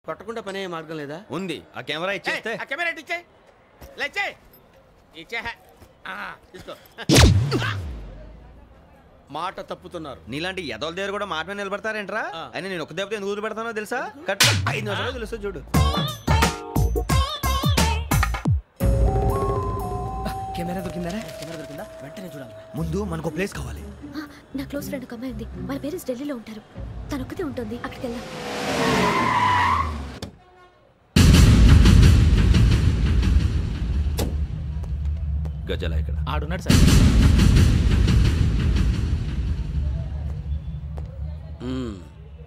కొట్టకుండా పనే మార్గం లేదా? ఉంది. ఆ కెమెరా ఇచ్చేస్తే. ఆ కెమెరా ఇచ్చే లేచే ఇచ్చే తీసుకో. మాట తప్పుతున్నారు. నీలాంటి ఎదల దగ్గర కూడా మాట మీద నిలబడతారేంట్రా? అని నేను ఒక దెబ్బతో ఎందుకు పెడతానో తెలుసా? కట్ 5 నిమిషాలు తెలుసు చూడు. కెమెరా దొరికిందా? వెంటనే చూడాలి. ముందు మనకు ప్లేస్ కావాలి. నా క్లోజ్ ఫ్రెండ్ ఒక అమ్మాయి ఉంది. వాళ్ళ పేరెంట్స్ ఢిల్లీలో ఉంటారు. తను ఒక్కతే ఉంటుంది. అక్కడికి వెళ్దాం. గజల ఇక్కడ ఆడున్నాడు సార్.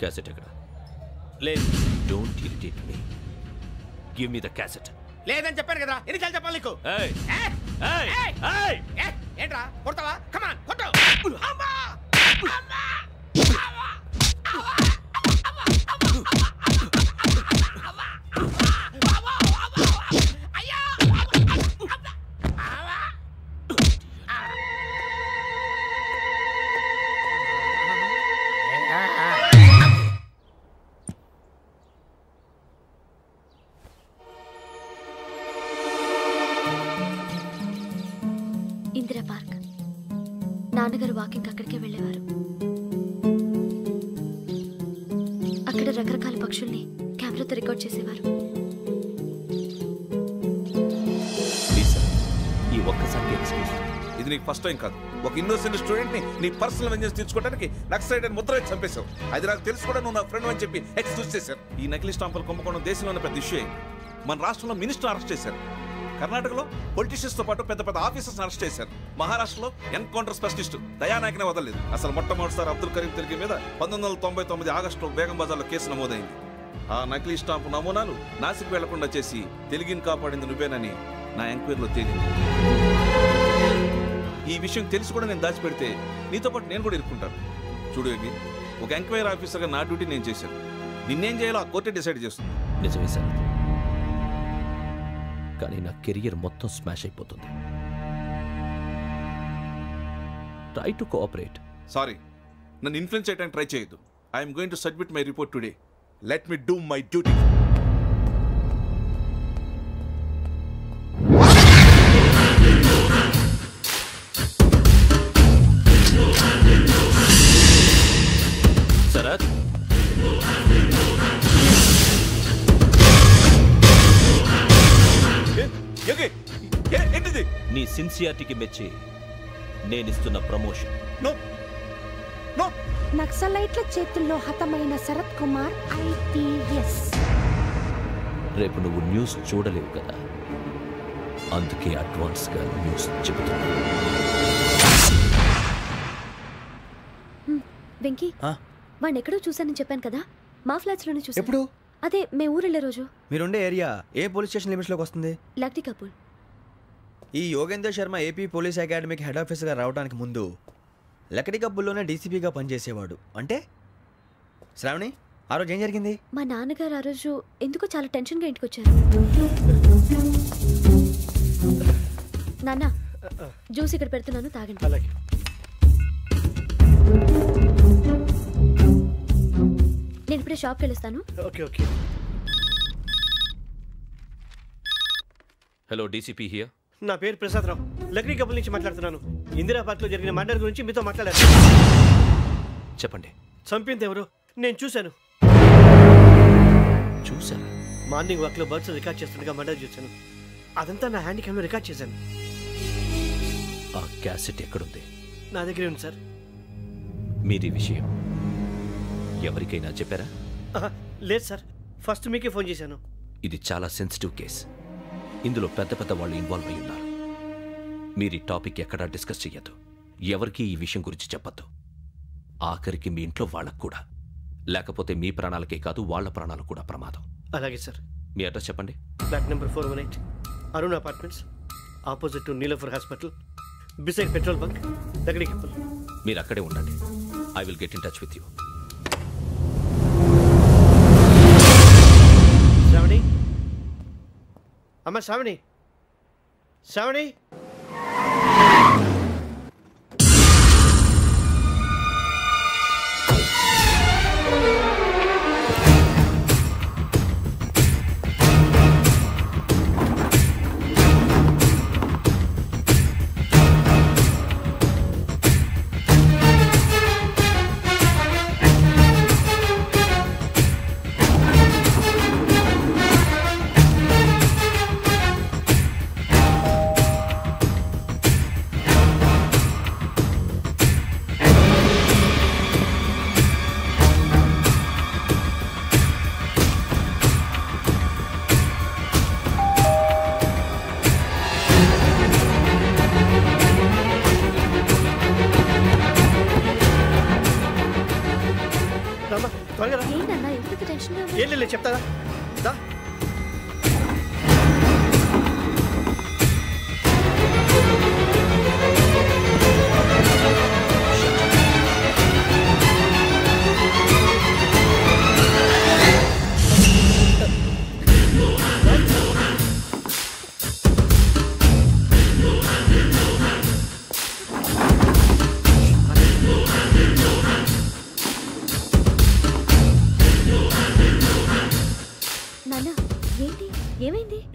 క్యాసెట్ ఎక్కడ? లేదు. Don't irritate me. Give me the cassette. లేదని చెప్పాను కదా, ఎన్నిసార్లు చెప్పాలి నీకు? ఏంట్రా కొడతావా? కమాన్ కొట్టు. ఇందిరా పార్క్. నాన్నగారు వాకింగ్ అక్కడికే వెళ్ళేవారు. అక్కడ రకరకాల పక్షుల్ని కెమెరాతో రికార్డ్ చేసేవారు. ఈ ఒక్కసారి ఎక్స్క్యూజ్. ఇది నీకు ఫస్ట్ టైం కాదు. ఒక ఇన్నోసెంట్ స్టూడెంట్ ని నీ పర్సనల్ వెంజెన్స్ తీర్చుకోవడానికి నక్సలైట్ అని ముద్ర వేసి చంపేశావు. అది నాకు తెలుసు కూడా నువ్వు నా ఫ్రెండ్ అని చెప్పి ఎక్స్క్యూజ్ చేశారు. ఈ నకిలీ స్టాంపులు కుంభకోణం దేశంలోనే పెద్ద ఇష్యూ అయింది. మన రాష్ట్రంలో మినిస్టర్ అరెస్ట్ చేశారు. కర్ణాటకలో పొలిటీషియన్స్ తో పాటు పెద్ద పెద్ద ఆఫీసర్స్ అరెస్ట్ చేశారు. మహారాష్ట్రలో ఎన్కౌంటర్ స్పెషలిస్ట్ దయానాయకనే వదలలేదు. అసలు మొట్టమొదటిసారి అబ్దుల్ కరీం తిరిగి మీద 1999 ఆగస్టులో బేగం బజార్లో కేసు నమోదైంది. ఆ నకిలీ స్టాంపు నమూనాలు నాసిక్ వెళ్లకుండా చేసి తెలుగుని కాపాడింది నువ్వేనని నా ఎంక్వైరీలో తేలింది. ఈ విషయం తెలిసి కూడా నేను దాచిపెడితే నీతో పాటు నేను కూడా ఇరుక్కుంటాను. చూడు యోగి, ఒక ఎంక్వైరీ ఆఫీసర్గా నా డ్యూటీ నేను చేశాను. నిన్నేం చేయాలో ఆ కోర్టే డిసైడ్ చేస్తుంది. నిజమే సార్, కానీ నా కెరియర్ మొత్తం స్మాష్ అయిపోతుంది. Try to cooperate. సారీ, నన్ను ఇన్ఫ్లుయెన్స్ చేయడానికి ట్రై చేయొద్దు. I'm going to submit my report today. Let me do my duty. Sharath, నీ సిన్సియారిటీకి మెచ్చి నేనిస్తున్న ప్రమోషన్. నక్సలైట్ల చేతుల్లో హతమైన శరత్ కుమార్ IPS. రేపు నువ్వు న్యూస్ చూడలేవు కదా, అందుకే అడ్వాన్స్ గా న్యూస్ చెబుతున్నా. వెంకీ, వాడిని ఎక్కడో చూశానని చెప్పాను కదా, మా ఫ్లాట్స్ లోనే చూసాను. ఎప్పుడు? అదే మేము ఊరెళ్ళే రోజు. మీరుండే ఏరియా ఏ పోలీస్ స్టేషన్ లిమిట్స్ లోకి వస్తుంది? లక్టీ కపూల్. ఈ యోగేందర్ శర్మ ఏపీ పోలీస్ అకాడమీకి హెడ్ ఆఫీసర్గా రావడానికి ముందు లక్డీ కబ్బుల్లోనే డీసీపీగా పనిచేసేవాడు. అంటే శ్రావణి, ఆ రోజు ఏం జరిగింది? మా నాన్నగారు ఆ రోజు ఎందుకో చాలా టెన్షన్గా ఇంటికి వచ్చారు. నాన్న, జ్యూస్ ఇక్కడ పెడుతున్నాను, తాగండి. అలాగే. నేను ఇప్పుడే షాప్కి వెళ్ళొస్తాను. Okay okay. Hello, DCP here. నా పేరు ప్రసాదరావు, లక్డీ కపుల్ నుంచి మాట్లాడుతున్నాను. ఇందిరా పార్క్ లో జరిగిన మర్డర్ గురించి మీతో మాట్లాడారు. చెప్పండి. చంపింది ఎవరు? నేను చూశాను. చూశాను. మార్నింగ్ వాక్ లో బర్డ్స్ రికార్డ్ చేస్తుండగా మర్డర్ చూశాను. అదంతా నా హ్యాండ్ క్యామ్ లో రికార్డ్ చేశాను. ఆ క్యాసెట్ ఎక్కడుంది? నా దగ్గరే ఉంది సార్. మీరు ఈ విషయం ఎవరికైనా చెప్పారా? లేదు సార్, ఫస్ట్ మీకే ఫోన్ చేశాను. ఇది చాలా సెన్సిటివ్ కేస్. ఇందులో పెద్ద పెద్ద వాళ్ళు ఇన్వాల్వ్ అయి ఉన్నారు. మీరు ఈ టాపిక్ ఎక్కడా డిస్కస్ చెయ్యొద్దు. ఎవరికి ఈ విషయం గురించి చెప్పొద్దు. ఆఖరికి మీ ఇంట్లో వాళ్ళకు కూడా. లేకపోతే మీ ప్రాణాలకే కాదు, వాళ్ళ ప్రాణాలు కూడా ప్రమాదం. అలాగే సార్. మీ అడ్రస్ చెప్పండి. Flat number 418, Arun apartments, opposite to Niloufer hospital, beside petrol bunk, Lakdi Kapul. మీరు అక్కడే ఉండండి. I will get in touch with you. Sravani, అమ్మ శ్రావణి, శ్రావణి. నేను చెప్తాదా దా.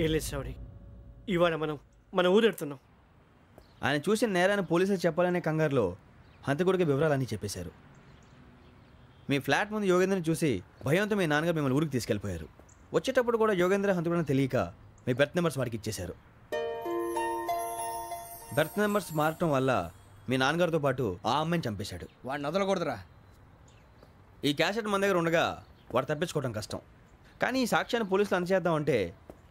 ఏం లేదు శ్రావణి, ఇవాళ మనం మన ఊరెడుతున్నాం. ఆయన చూసిన నేరాన్ని పోలీసులు చెప్పాలనే కంగారులో హంతకుడికి వివరాలన్నీ చెప్పేశారు. మీ ఫ్లాట్ ముందు యోగేంద్రని చూసి భయంతో మీ నాన్నగారు మిమ్మల్ని ఊరికి తీసుకెళ్ళిపోయారు. వచ్చేటప్పుడు కూడా యోగేంద్ర హంతకుడని తెలియక మీ బెర్త్ నెంబర్స్ వారికి ఇచ్చేశారు. బెర్త్ నెంబర్స్ మారటం వల్ల మీ నాన్నగారితో పాటు ఆ అమ్మాయిని చంపేశాడు. వాడిని వదలకూడదురా. ఈ క్యాసెట్ మన దగ్గర ఉండగా వాడు తప్పించుకోవడం కష్టం. కానీ ఈ సాక్ష్యాన్ని పోలీసులు అందజేద్దామంటే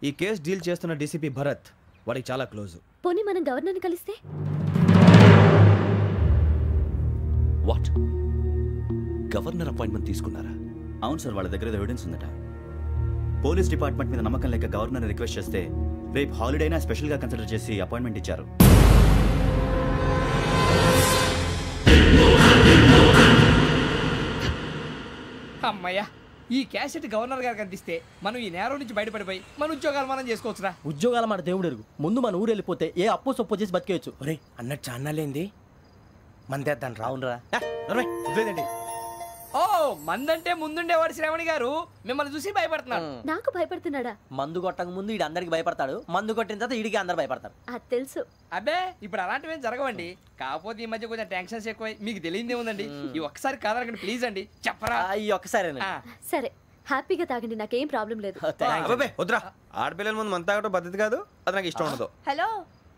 ఈ కేసు డీల్ చేస్తున్న డీసీపీ భరత్ వాడికి చాలా క్లోజ్. పోనీ మనం గవర్నర్ని కలిస్తే? వాట్? గవర్నర్ అపాయింట్మెంట్ తీసుకున్నారా? అవును సార్, వాళ్ళ దగ్గర ఎవిడెన్స్ ఉందట. పోలీస్ డిపార్ట్మెంట్ మీద నమ్మకం లేక గవర్నర్ రిక్వెస్ట్ చేస్తే రేపు హాలిడేనా స్పెషల్గా కన్సిడర్ చేసి అపాయింట్మెంట్ ఇచ్చారు. అమ్మయ్యా, ఈ క్యాసెట్ గవర్నర్ గారికి అందిస్తే మనం ఈ నేరం నుంచి బయటపడిపోయి మన ఉద్యోగాలు మనం చేసుకోవచ్చురా. ఉద్యోగాల మాట దేవుడు ఎరుగు. ముందు మన ఊరు వెళ్ళిపోతే ఏ అప్పు సొప్పు చేసి బతికేయచ్చు. ఒరే అన్నట్టు చాన్నాలేంది మందేద్దాను రావునరా. ఓ మందంటే ముందుండేవాడు శ్రావణి గారు మిమ్మల్ని చూసి భయపడుతున్నాడు. నాకు భయపడుతున్నాడా? మందు కొట్టక ముందు ఈడు అందరికి భయపడతాడు, మందు కొట్టిన తర్వాత ఈడికి అందరు భయపడతారు. అది తెలుసు. అబ్బే ఇప్పుడు అలాంటివి జరగవండి. కాకపోతే ఈ మధ్య కొంచెం టెన్షన్స్ ఎక్కువ, మీకు తెలియదే ఉందండి. ఈ ఒక్కసారి కాదనకండి ప్లీజ్ అండి, చెప్పరా? ఈ ఒక్కసారి సరే హ్యాపీగా తాగండి, నాకేం ప్రాబ్లం లేదు. వద్దురా, ఆడపిల్లల ముందు మన తాగడం పద్ధతి కాదు, అది నాకు ఇష్టం ఉండదు. హలో,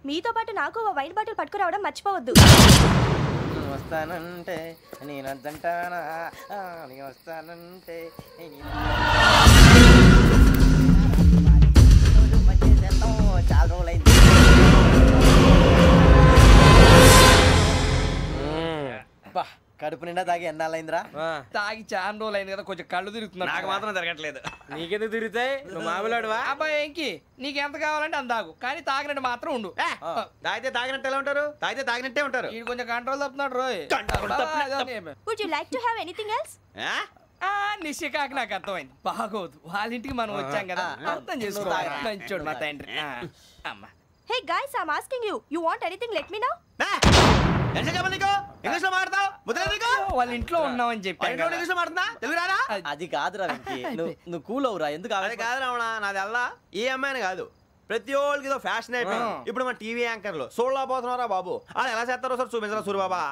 మీతో పాటు నాకు వైన్ బాటిల్ పట్టుకురావడం మర్చిపోవద్దు. వస్తానంటే నేనంటానా, వస్తానంటే చాలా రోజులైంది. కడుపు నిండా తాగి ఎన్నాళ్ళైందిరా? తాగి చాలా రోజులు అయింది కదా, కొంచెం కళ్ళు తిరుగుతున్నా. నాకు మాత్రం జరగట్లేదు. నీకెందుకు తిరుగుతాయి? నువ్వు మామిలాడువా? అబ్బాయి ఏంకి నీకు ఎంత కావాలంటే అంత తాగు, కానీ తాగినట్టు మాత్రం ఉండు. తాగితే తాగినట్టు ఎలా ఉంటారు? తాగితే తాగినట్టే ఉంటారు. ఇది కొంచెం control తప్పుతున్నాడు Roy. Would you like to have anything else? నిశ్చికాకి నాకు అర్థమైంది. బాగోదు, వాళ్ళ ఇంటికి మనం వచ్చాం కదా, అర్థం చేసుకోవాలి. మంచోడు మా తండ్రి. అమ్మా Hey guys, I'm asking you. You want anything? Let me know. వాళ్ళ ఇంట్లో ఉన్నామని చెప్పాను. అది కాదురా వెంకీ, నువ్వు కూల్ అవురా. ఎందుకు? అది కాదు రావణ, నాది అల్లా ఈ అమ్మాయిని కాదు, ప్రతి ఒళ్ళకి ఏదో ఫ్యాషన్ అయిపోయింది. ఇప్పుడు మన టీవీ యాంకర్లు సోళ్ళ పోతున్నారా బాబు, అది ఎలా చేస్తారో సార్ చూపించరా సూరిబాబా.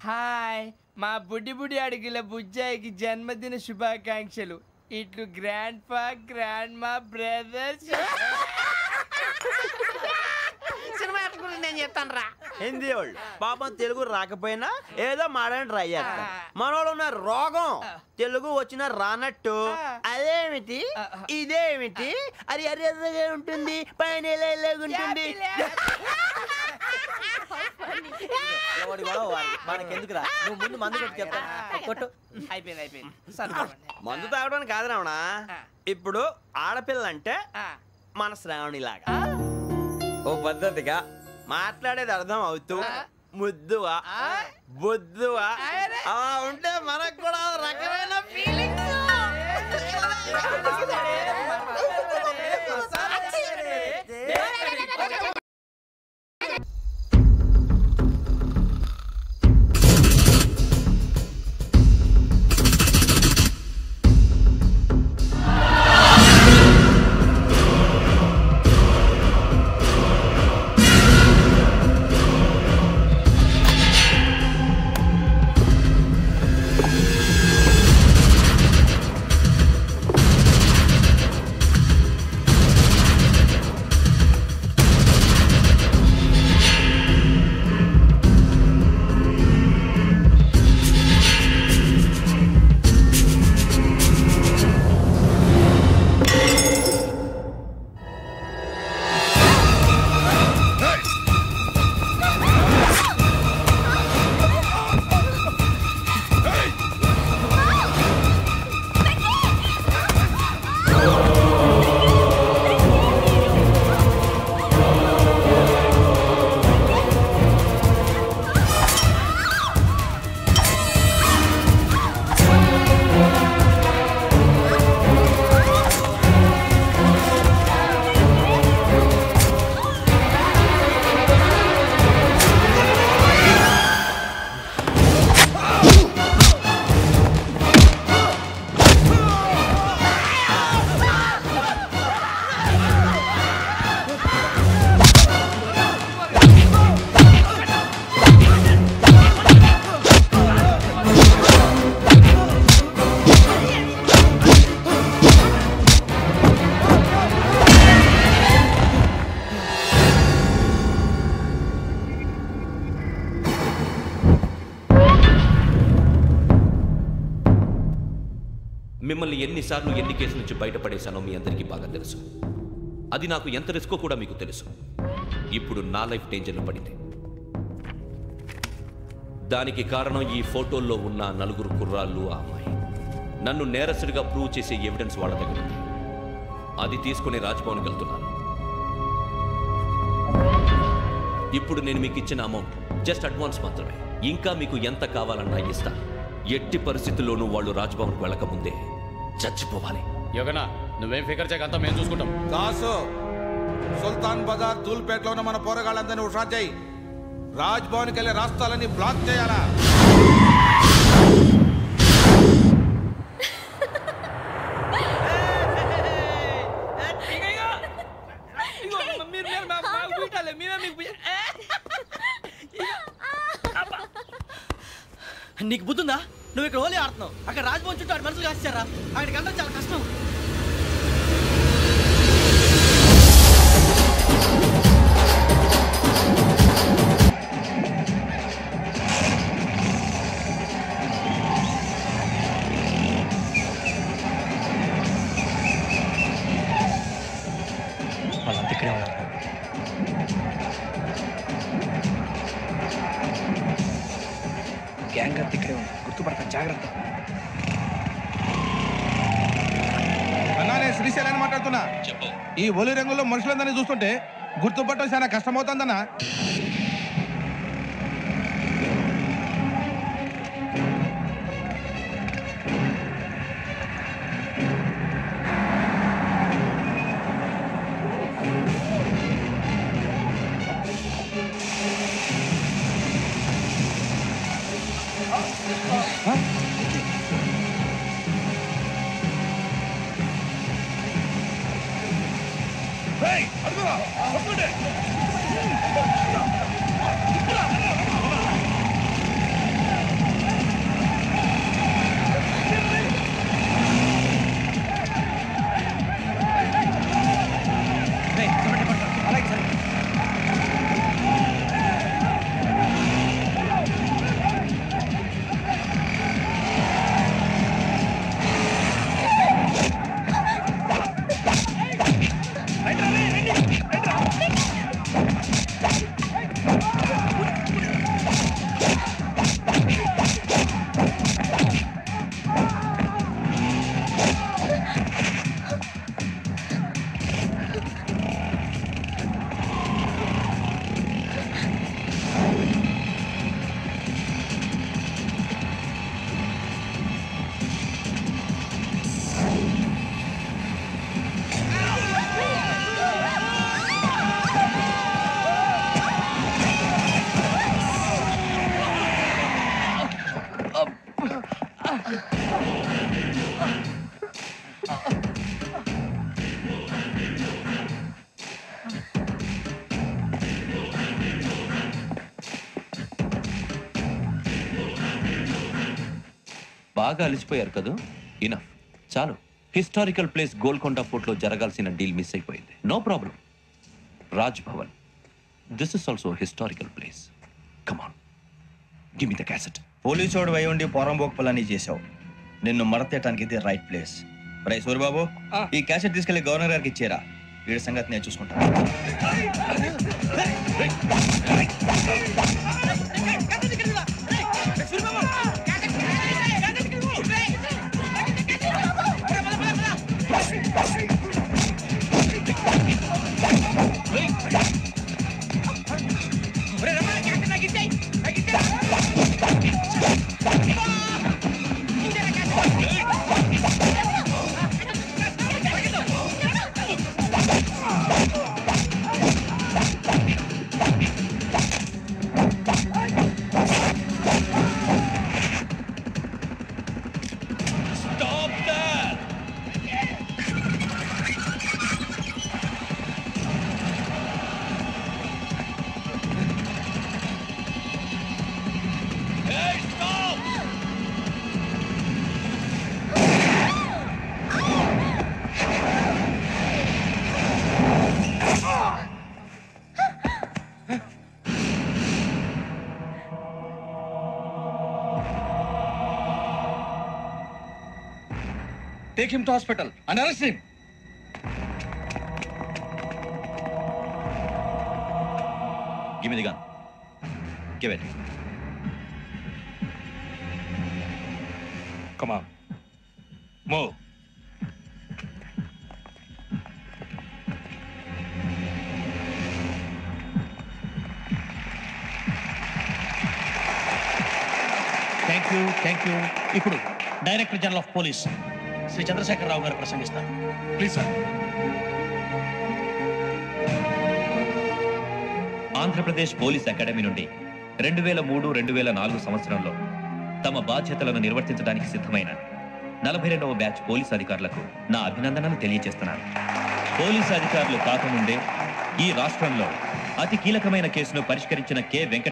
హాయ్, మా బుడ్డి బుడ్డి అడిగిల బుజ్జాయికి జన్మదిన శుభాకాంక్షలు. ఇట్లు గ్రాండ్ ఫా గ్రాండ్ మా బ్రదర్స్. సినిమా గురించి నేను చెప్తాను రా. హిందీ వాళ్ళు పాపం తెలుగు రాకపోయినా ఏదో మాడని ట్రై చేస్తారు. మనోళ్ళు ఉన్న రోగం తెలుగు వచ్చిన రానట్టు అదేమిటి ఇదేమిటి అది అర్యగా ఉంటుంది, పైన ఉంటుంది. మనకెందుకురా, నువ్వు ముందు మందు కొట్టు చెప్తా. కొట్టు. అయిపోయింది. మందు తాగడానికి కాదు రావణ, ఇప్పుడు ఆడపిల్లంటే మన శ్రావణి లాగా ఓ పద్ధతిగా మాట్లాడేది అర్థం అవుతూ ముద్దువా బొద్దువా అలా ఉంటే మనకు కూడా రకమైన ఫీలింగ్స్. మిమ్మల్ని ఎన్నిసార్లు ఎన్ని కేసుల నుంచి బయటపడేశానో మీ అందరికీ బాగా తెలుసు. అది నాకు ఎంత రిస్కో కూడా మీకు తెలుసు. ఇప్పుడు నా లైఫ్ డేంజర్లో పడింది. దానికి కారణం ఈ ఫోటోల్లో ఉన్న 4 కుర్రాళ్ళు, ఆ అమ్మాయి. నన్ను నేరస్తుడిగా ప్రూవ్ చేసే ఎవిడెన్స్ వాళ్ళ దగ్గర ఉంది. అది తీసుకుని రాజ్భవన్కి వెళ్తున్నాను. ఇప్పుడు నేను మీకు ఇచ్చిన అమౌంట్ జస్ట్ అడ్వాన్స్ మాత్రమే. ఇంకా మీకు ఎంత కావాలన్నా ఇస్తాను. ఎట్టి పరిస్థితుల్లోనూ వాళ్ళు రాజ్భవన్కి వెళ్ళకముందే చచ్చిపోవాలి. యోగనా, నువ్వేం ఫికర్ చేయక అంతా మేము చూసుకుంటాం. దాసు, సుల్తాన్ బజార్ ధూల్పేటలో ఉన్న మన పోరగాళ్ళందరినీ హుషారు చేయి. రాజ్భవన్కి వెళ్ళే రాష్ట్రాలన్నీ బ్లాక్ చేయాలా? నీకు బుద్ధుందా? నువ్వు ఇక్కడ హోలీ ఆడుతున్నావు, అక్కడ రాజ్భవన్ చుట్టూ ఆడి మనుషులు కాస్తారా? అక్కడికి వెళ్ళడం చాలా కష్టం. వాళ్ళంతా ఇక్కడే ఉన్నారు. గ్యాంగ్ అంతా ఇక్కడే ఉంది, గుర్తుపడతాను, జాగ్రత్త. అన్నానే శ్రీశైలాన్ని మాట్లాడుతున్నా. ఈ ఒలి రంగులో మనుషులందరినీ చూస్తుంటే గుర్తుపట్టడం చాలా కష్టమవుతుందన్నా. బాగా అలిసిపోయారు కదా? ఇనఫ్, చాలు. హిస్టారికల్ ప్లేస్ గోల్కొండ ఫోర్ట్లో జరగాల్సిన డీల్ మిస్ అయిపోయింది. No problem. Raj Bhavan, this is also historical place. Come on, give me the cassette. పోలీసోడు వై ఉండి పోరంబోకు పలాని చేసావు. నిన్ను మరతేయటానికి ఇది రైట్ ప్లేస్. రై సూరిబాబు, ఈ క్యాసెట్ తీసుకెళ్లి గవర్నర్ గారికి ఇచ్చేరా. వీడి సంగతి నేను చూసుకుంటాను. Take him to hospital and arrest him. Give me the gun. Give it. Come on. Move. Thank you. ఇప్పుడు director general of police Shri Chandrasekhara Rao గారు ప్రసంగిస్తారు. Please sir. Andhra Pradesh police academy నుండి 2003-2004 సంవత్సరంలో తమ బాధ్యతలను నిర్వర్తించడానికి సిద్ధమైన 42వ బ్యాచ్ పోలీస్ అధికారులకు నా అభినందనలు తెలియజేస్తున్నాను. పోలీసు అధికారులు కాకముందే ఈ రాష్ట్రంలో అతి కీలకమైన కేసును పరిష్కరించిన కె. వెంకట